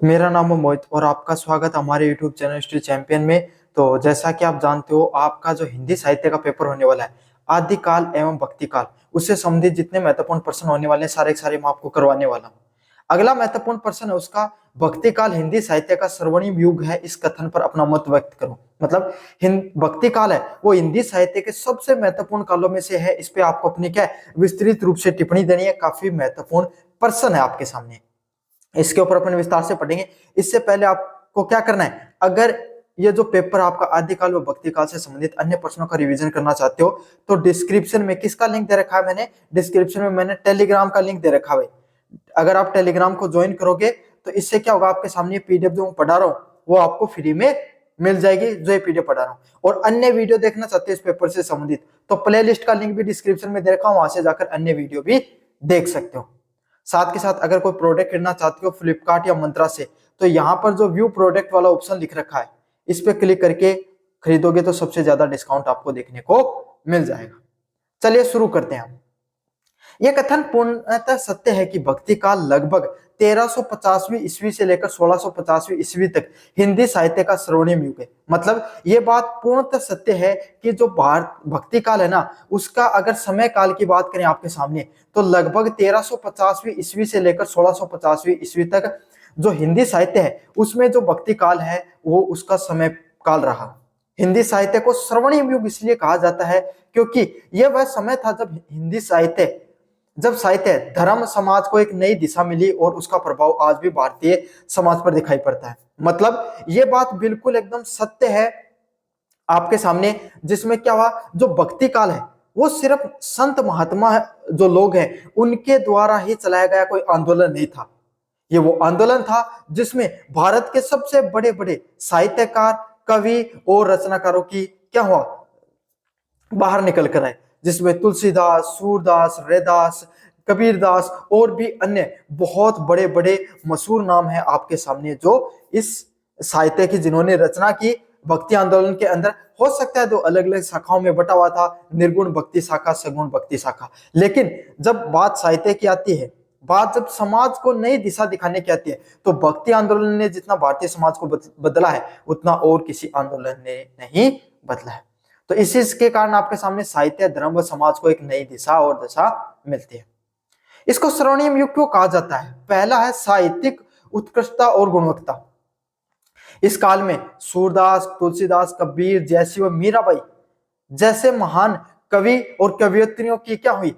मेरा नाम है मोहित और आपका स्वागत है हमारे YouTube चैनल हिस्ट्री चैंपियन में। तो जैसा कि आप जानते हो, आपका जो हिंदी साहित्य का पेपर होने वाला है, आदिकाल एवं भक्ति काल, उससे संबंधित जितने महत्वपूर्ण प्रश्न होने वाले हैं सारे के सारे मैं आपको करवाने वाला हूँ। अगला महत्वपूर्ण प्रश्न है उसका, भक्ति काल हिंदी साहित्य का स्वर्णिम युग है, इस कथन पर अपना मत व्यक्त करो। मतलब भक्ति काल है वो हिंदी साहित्य के सबसे महत्वपूर्ण कालों में से है। इस पे आपको अपनी क्या विस्तृत रूप से टिप्पणी देनी है। काफी महत्वपूर्ण प्रश्न है आपके सामने, इसके ऊपर अपन विस्तार से पढ़ेंगे। इससे पहले आपको क्या करना है, अगर ये जो पेपर आपका आदिकाल व भक्ति काल से संबंधित अन्य प्रश्नों का रिवीजन करना चाहते हो तो डिस्क्रिप्शन में किसका लिंक दे रखा है मैंने, डिस्क्रिप्शन में मैंने टेलीग्राम का लिंक दे रखा है। अगर आप टेलीग्राम को ज्वाइन करोगे तो इससे क्या होगा, आपके सामने पीडीएफ जो मैं पढ़ा रहा हूँ वो आपको फ्री में मिल जाएगी, जो ये पीडीएफ पढ़ा रहा हूँ। और अन्य वीडियो देखना चाहते हैं इस पेपर से संबंधित तो प्ले लिस्ट का लिंक भी डिस्क्रिप्शन में दे रखा हूँ, वहां से जाकर अन्य वीडियो भी देख सकते हो। साथ के साथ अगर कोई प्रोडक्ट खरीदना चाहते हो फ्लिपकार्ट या मंत्रा से, तो यहाँ पर जो व्यू प्रोडक्ट वाला ऑप्शन लिख रखा है इस पे क्लिक करके खरीदोगे तो सबसे ज्यादा डिस्काउंट आपको देखने को मिल जाएगा। चलिए शुरू करते हैं हम। यह कथन पूर्णतः सत्य है कि भक्ति काल लगभग 1350वीं ईस्वी से लेकर 1650वीं ईस्वी तक हिंदी साहित्य का स्वर्णिम युग है। मतलब ये बात पूर्णतः सत्य है कि जो भारत भक्ति काल है ना, उसका अगर समय काल की बात करें आपके सामने तो लगभग 1350वीं ईस्वी से लेकर 1650वीं ईस्वी तक जो हिंदी साहित्य है उसमें जो भक्ति काल है वो उसका समय काल रहा। हिंदी साहित्य को स्वर्णिम युग इसलिए कहा जाता है क्योंकि यह वह समय था जब साहित्य धर्म समाज को एक नई दिशा मिली और उसका प्रभाव आज भी भारतीय समाज पर दिखाई पड़ता है। मतलब ये बात बिल्कुल एकदम सत्य है आपके सामने, जिसमें क्या हुआ, जो भक्ति काल है वो सिर्फ संत महात्मा जो लोग हैं उनके द्वारा ही चलाया गया कोई आंदोलन नहीं था। ये वो आंदोलन था जिसमें भारत के सबसे बड़े बड़े साहित्यकार, कवि और रचनाकारों की क्या हुआ, बाहर निकल कर आए, जिसमें तुलसीदास, सूरदास, रैदास, कबीरदास और भी अन्य बहुत बड़े बड़े मशहूर नाम हैं आपके सामने जो इस साहित्य की जिन्होंने रचना की भक्ति आंदोलन के अंदर। हो सकता है दो अलग अलग शाखाओं में बटा हुआ था, निर्गुण भक्ति शाखा, सगुण भक्ति शाखा, लेकिन जब बात साहित्य की आती है, बात जब समाज को नई दिशा दिखाने की आती है, तो भक्ति आंदोलन ने जितना भारतीय समाज को बदला है उतना और किसी आंदोलन ने नहीं बदला है। तो इसी के कारण आपके सामने साहित्य, धर्म व समाज को एक नई दिशा और दशा मिलती है। इसको स्वर्णिम युग क्यों कहा जाता है? पहला है साहित्यिक उत्कृष्टता और गुणवत्ता। इस काल में सूरदास, तुलसीदास, कबीर जैसी व मीराबाई जैसे महान कवि और कवियत्रियों की क्या हुई,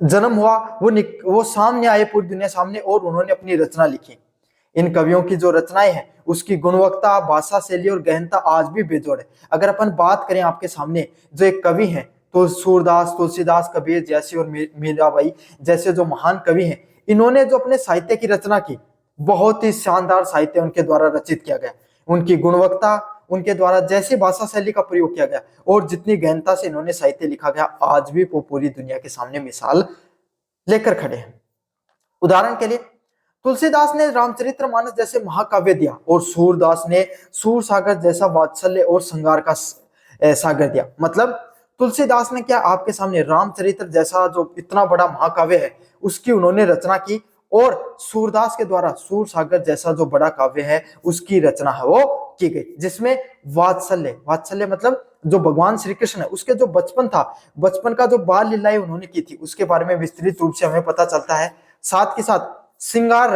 जन्म हुआ। वो सामने आए पूरी दुनिया सामने और उन्होंने अपनी रचना लिखी। इन कवियों की जो रचनाएं हैं उसकी गुणवत्ता, भाषा शैली और गहनता आज भी बेजोड़ है। अगर अपन बात करें आपके सामने जो एक कवि हैं तो सूरदास, तुलसीदास, कबीर जैसी और मीराबाई जैसे जो महान कवि हैं, इन्होंने जो अपने साहित्य की रचना की, बहुत ही शानदार साहित्य उनके द्वारा रचित किया गया। उनकी गुणवत्ता, उनके द्वारा जैसी भाषा शैली का प्रयोग किया गया और जितनी गहनता से इन्होंने साहित्य लिखा गया, आज भी वो पूरी दुनिया के सामने मिसाल लेकर खड़े हैं। उदाहरण के लिए तुलसीदास ने रामचरितमानस जैसे महाकाव्य दिया और सूरदास ने सूर सागर जैसा वात्सल्य और श्रृंगार का सागर दिया। मतलब तुलसीदास ने क्या आपके सामने रामचरित्र जैसा जो इतना बड़ा महाकाव्य है उसकी उन्होंने रचना की, और सूरदास के द्वारा सूर सागर जैसा जो बड़ा काव्य है उसकी रचना है वो की गई, जिसमें वात्सल्य मतलब जो भगवान श्री कृष्ण है उसके जो बचपन था, बचपन का जो बाल लीलाएं उन्होंने की थी उसके बारे में विस्तृत रूप से हमें पता चलता है। साथ के साथ श्रृंगार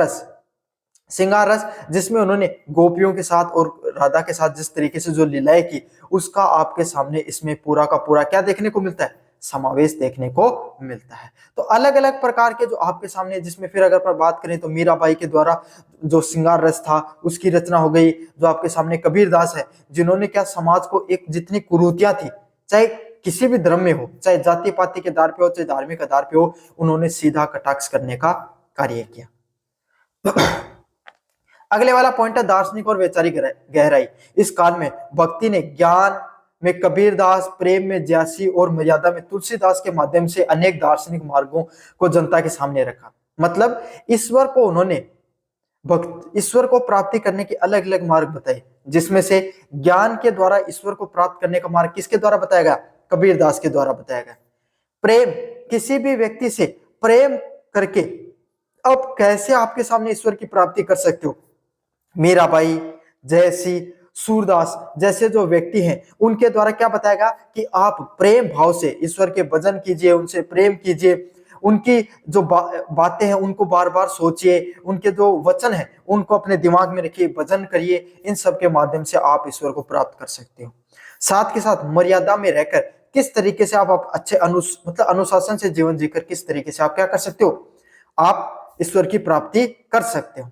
रस जिसमें उन्होंने गोपियों के साथ और राधा के साथ जिस तरीके से जो लीलाएं की, उसका आपके सामने इसमें पूरा का पूरा क्या देखने को मिलता है, समावेश देखने को मिलता है। तो अलग अलग प्रकार के जो आपके सामने, जिसमें फिर अगर बात करें तो मीराबाई के द्वारा जो श्रृंगार रस था उसकी रचना हो गई। जो आपके सामने कबीरदास है जिन्होंने क्या समाज को एक जितनी कुरीतियां थी, चाहे किसी भी धर्म में हो, चाहे जाति पाति के आधार पे हो, चाहे धार्मिक आधार पे हो, उन्होंने सीधा कटाक्ष करने का कार्य किया। अगले वाला पॉइंट है दार्शनिक और वैचारिक गहराई। इस काल में भक्ति ने ज्ञान में कबीरदास, प्रेम में ज्यासी और मर्यादा में तुलसीदास के माध्यम से अनेक दार्शनिक मार्गों को जनता के सामने रखा। मतलब ईश्वर को प्राप्ति करने के अलग अलग मार्ग बताए, जिसमें से ज्ञान के द्वारा ईश्वर को प्राप्त करने का मार्ग किसके द्वारा बताया गया, कबीरदास के द्वारा बताया गया। प्रेम, किसी भी व्यक्ति से प्रेम करके अब कैसे आपके सामने ईश्वर की प्राप्ति कर सकते हो? मीराबाई, जयसी, सूरदास जैसे जो व्यक्ति हैं उनके द्वारा क्या बताएगा कि आप प्रेम भाव से ईश्वर के भजन कीजिए, उनसे प्रेम कीजिए, उनकी जो बातें हैं उनको बार बार सोचिए, उनके जो वचन है उनको अपने दिमाग में रखिए, भजन करिए। इन सब के माध्यम से आप ईश्वर को प्राप्त कर सकते हो। साथ के साथ मर्यादा में रहकर किस तरीके से आप अच्छे अनुशासन से जीवन जीकर किस तरीके से आप क्या कर सकते हो, आप ईश्वर की प्राप्ति कर सकते हो।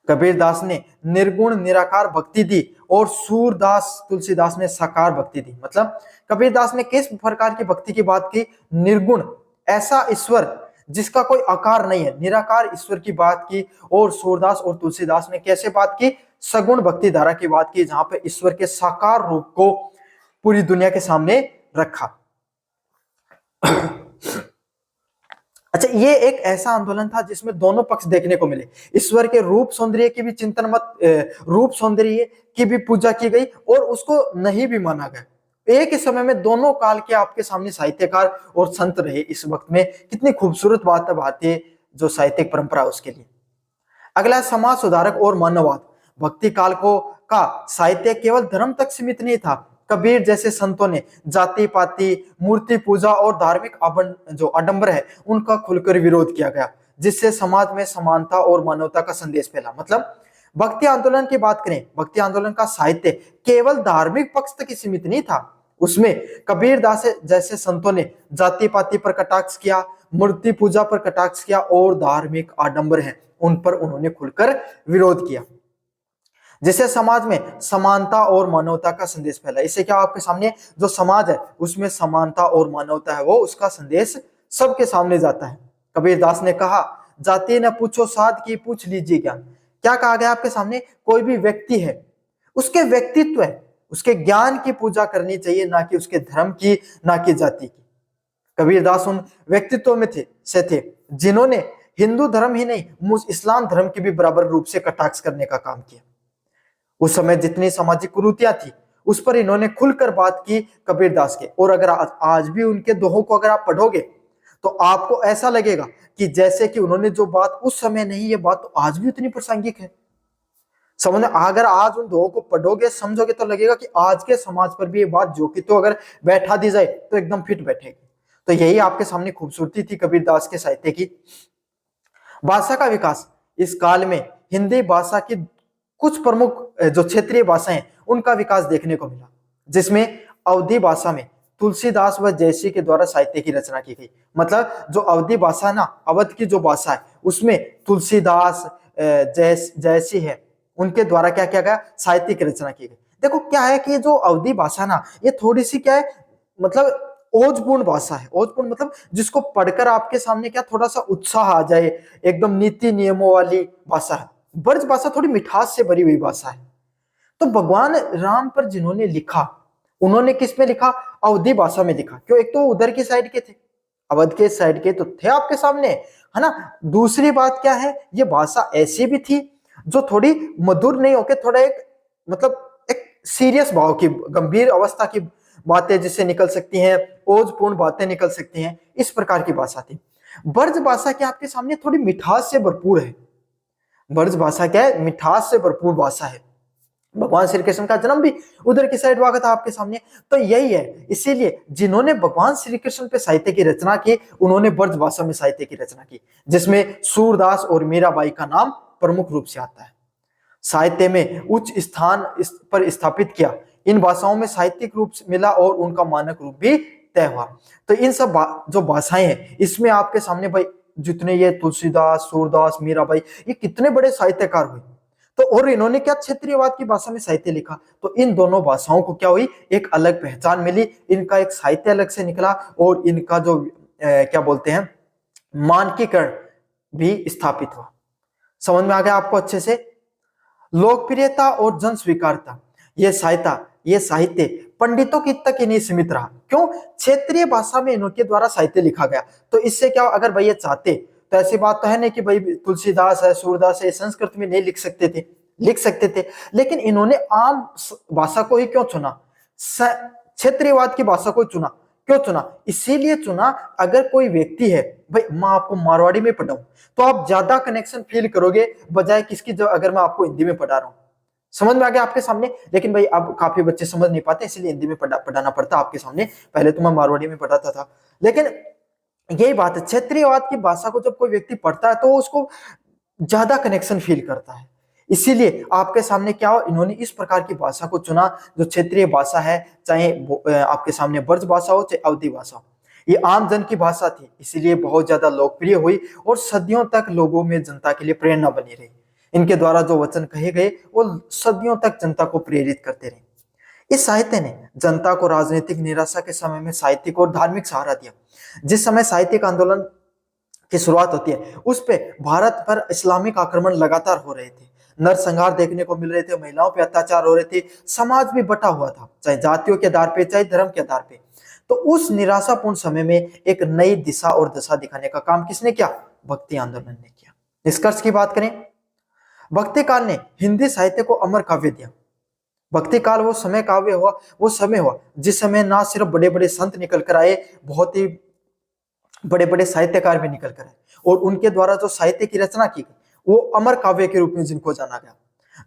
कबीर दास ने निर्गुण निराकार भक्ति दी और सूरदास तुलसीदास ने साकार भक्ति दी। मतलब कबीर दास ने किस प्रकार की भक्ति की बात की? निर्गुण, ऐसा ईश्वर जिसका कोई आकार नहीं है, निराकार ईश्वर की बात की। और सूरदास और तुलसीदास ने कैसे बात की? सगुण भक्ति धारा की बात की, जहां पे ईश्वर के साकार रूप को पूरी दुनिया के सामने रखा। अच्छा, ये एक ऐसा आंदोलन था जिसमें दोनों पक्ष देखने को मिले। ईश्वर के रूप सौंदर्य की भी चिंतन रूप सौंदर्य की भी पूजा की गई और उसको नहीं भी माना गया। एक ही समय में दोनों काल के आपके सामने साहित्यकार और संत रहे इस वक्त में। कितनी खूबसूरत बात है भारतीय जो साहित्यिक परंपरा उसके लिए। अगला समाज सुधारक और मानववाद। भक्ति काल को का साहित्य केवल धर्म तक सीमित नहीं था। कबीर जैसे संतों ने जाति पाति, मूर्ति पूजा और धार्मिक जो आडंबर है उनका खुलकर विरोध किया गया, जिससे समाज में समानता और मानवता का संदेश फैला। मतलब भक्ति आंदोलन की बात करें, भक्ति आंदोलन का साहित्य केवल धार्मिक पक्ष तक ही सीमित नहीं था। उसमें कबीर दास जैसे संतों ने जाति पाति पर कटाक्ष किया, मूर्ति पूजा पर कटाक्ष किया और धार्मिक आडंबर है उन पर उन्होंने खुलकर विरोध किया, जिससे समाज में समानता और मानवता का संदेश फैला। इससे क्या आपके सामने जो समाज है उसमें समानता और मानवता है वो उसका संदेश सबके सामने जाता है। कबीर दास ने कहा, जाति न पूछो साध की, पूछ लीजिए ज्ञान। क्या कहा गया आपके सामने? कोई भी व्यक्ति है, उसके व्यक्तित्व है, उसके ज्ञान की पूजा करनी चाहिए, ना कि उसके धर्म की, ना कि जाति की। कबीर दास उन व्यक्तित्व में थे जिन्होंने हिंदू धर्म ही नहीं इस्लाम धर्म की भी बराबर रूप से कटाक्ष करने का काम किया। उस समय जितनी सामाजिक कुरीतियां थी उस पर इन्होंने खुलकर बात की कबीर दास के। और अगर आज भी उनके दोहों को अगर आप पढ़ोगे तो आपको ऐसा लगेगा कि जैसे कि उन्होंने जो बात उस समय नहीं, ये बात तो आज भी उतनी प्रासंगिक है। समझ, अगर आज उन दोहों को पढ़ोगे समझोगे तो लगेगा कि आज के समाज पर भी ये बात जो कि तो अगर बैठा दी जाए तो एकदम फिट बैठेगी। तो यही आपके सामने खूबसूरती थी कबीर दास के साहित्य की। भाषा का विकास। इस काल में हिंदी भाषा की कुछ प्रमुख जो क्षेत्रीय भाषाएं उनका विकास देखने को मिला, जिसमें अवधी भाषा में तुलसीदास व जयसी के द्वारा साहित्य की रचना की गई। मतलब जो अवधी भाषा है ना, अवध की जो भाषा है उसमें तुलसीदास जयसी है उनके द्वारा क्या किया गया? साहित्य की रचना की गई। देखो क्या है कि जो अवधी भाषा ना ये थोड़ी सी क्या है, मतलब ओजपूर्ण भाषा है। ओजपूर्ण मतलब जिसको पढ़कर आपके सामने क्या थोड़ा सा उत्साह आ जाए, एकदम नीति नियमों वाली भाषा है। ब्रज भाषा थोड़ी मिठास से भरी हुई भाषा है। तो भगवान राम पर जिन्होंने लिखा उन्होंने किस में लिखा? अवधी भाषा में लिखा। क्यों? एक तो उधर की साइड के थे, अवध के साइड के तो थे आपके सामने, है ना। दूसरी बात क्या है, ये भाषा ऐसी भी थी जो थोड़ी मधुर नहीं होके थोड़ा एक मतलब एक सीरियस भाव की, गंभीर अवस्था की बातें जिससे निकल सकती हैं, ओजपूर्ण बातें निकल सकती हैं, इस प्रकार की भाषा थी। ब्रज भाषा क्या आपके सामने थोड़ी मिठास से भरपूर है। ब्रज भाषा क्या है? मिठास से भरपूर भाषा है। भगवान श्री कृष्ण का जन्म भी उधर की साइड हुआ था आपके सामने। तो यही है, इसीलिए जिन्होंने भगवान श्री कृष्ण पे साहित्य की रचना की उन्होंने ब्रज भाषा में साहित्य की रचना की, जिसमें सूरदास और मीराबाई का नाम प्रमुख रूप से आता है। साहित्य में उच्च स्थान पर स्थापित किया। इन भाषाओं में साहित्यिक रूप मिला और उनका मानक रूप भी तय हुआ। तो इन सब जो भाषाएं हैं इसमें आपके सामने भाई जितने ये तुलसीदास, सूरदास, मीराबाई, ये कितने बड़े साहित्यकार हुए। तो और इन्होंने क्या क्षेत्रीयवाद की भाषा में साहित्य लिखा। तो इन दोनों भाषाओं को क्या हुई? एक अलग पहचान मिली, इनका एक साहित्य अलग से निकला और इनका जो क्या बोलते हैं मानकीकरण भी स्थापित हुआ। समझ में आ गया आपको अच्छे से? लोकप्रियता और जन स्वीकारता। ये साहित्य पंडितों की तक ही नहीं सीमित रहा। क्यों? क्षेत्रीय भाषा में इनके द्वारा साहित्य लिखा गया। तो इससे क्या, अगर भाई ये चाहते तो ऐसी बात तो है नहीं कि भाई तुलसीदास है, सूरदास है, संस्कृत में नहीं लिख सकते थे, लिख सकते थे। लेकिन इन्होंने आम भाषा को ही क्यों चुना? क्षेत्रीयवाद की भाषा को चुना। क्यों चुना? इसीलिए चुना, अगर कोई व्यक्ति है, भाई मैं आपको मारवाड़ी में पढ़ाऊं तो आप ज्यादा कनेक्शन फील करोगे बजाय किसकी जो अगर मैं आपको हिंदी में पढ़ा रहा हूं। समझ में आ गया आपके सामने? लेकिन भाई अब काफी बच्चे समझ नहीं पाते, इसलिए हिंदी में पढ़ाना पड़ता आपके सामने। पहले तो मैं मारवाड़ी में पढ़ाता था। लेकिन यही बात है, क्षेत्रीयवाद की भाषा को जब कोई व्यक्ति पढ़ता है तो उसको ज्यादा कनेक्शन फील करता है। इसीलिए आपके सामने क्या हो, इन्होंने इस प्रकार की भाषा को चुना जो क्षेत्रीय भाषा है, चाहे आपके सामने ब्रज भाषा हो चाहे अवधी भाषा हो। ये आम जन की भाषा थी, इसीलिए बहुत ज्यादा लोकप्रिय हुई और सदियों तक लोगों में जनता के लिए प्रेरणा बनी रही। इनके द्वारा जो वचन कहे गए वो सदियों तक जनता को प्रेरित करते रहे। इस साहित्य ने जनता को राजनीतिक निराशा के समय में साहित्यिक और धार्मिक सहारा दिया। जिस समय साहित्यिक आंदोलन की शुरुआत होती है उस पे भारत पर इस्लामिक आक्रमण लगातार हो रहे थे, नरसंहार देखने को मिल रहे थे, महिलाओं पे अत्याचार हो रहे थे, समाज भी बटा हुआ था, चाहे जातियों के आधार पे चाहे धर्म के आधार पे। तो उस निराशापूर्ण समय में एक नई दिशा और दशा दिखाने का काम किसने किया? भक्ति आंदोलन ने किया। निष्कर्ष की बात करें, भक्ति काल ने हिंदी साहित्य को अमर काव्य दिया। भक्ति काल वो समय काव्य हुआ, वो समय हुआ जिस समय ना सिर्फ बड़े बड़े संत निकल कर आए, बहुत ही बड़े बड़े साहित्यकार भी निकल कर आए और उनके द्वारा जो साहित्य की रचना की गई वो अमर काव्य के रूप में जिनको जाना गया।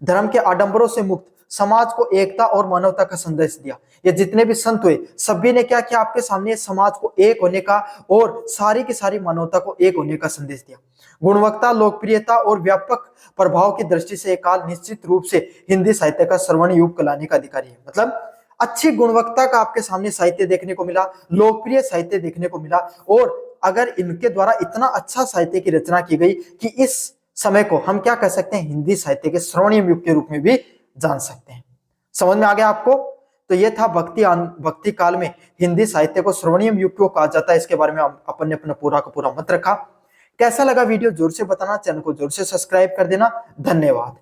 धर्म के आडंबरों से मुक्त समाज को एकता और मानवता का संदेश दिया। ये जितने भी संत हुए सभी ने क्या किया? आपके सामने समाज को एक होने का और सारी की सारी मानवता को एक होने का संदेश दिया। गुणवत्ता, लोकप्रियता और व्यापक प्रभाव की दृष्टि से काल निश्चित रूप से हिंदी साहित्य का स्वर्ण युग कहलाने का अधिकारी है। मतलब अच्छी गुणवत्ता का आपके सामने साहित्य देखने को मिला, लोकप्रिय साहित्य देखने को मिला, और अगर इनके द्वारा इतना अच्छा साहित्य की रचना की गई कि इस समय को हम क्या कह सकते हैं, हिंदी साहित्य के स्वर्णिम युग के रूप में भी जान सकते हैं। समझ में आ गया आपको? तो ये था भक्ति काल में हिंदी साहित्य को स्वर्णिम युग क्यों कहा जाता है, इसके बारे में अपन ने अपना पूरा का पूरा मत रखा। कैसा लगा वीडियो जोर से बताना, चैनल को जोर से सब्सक्राइब कर देना। धन्यवाद।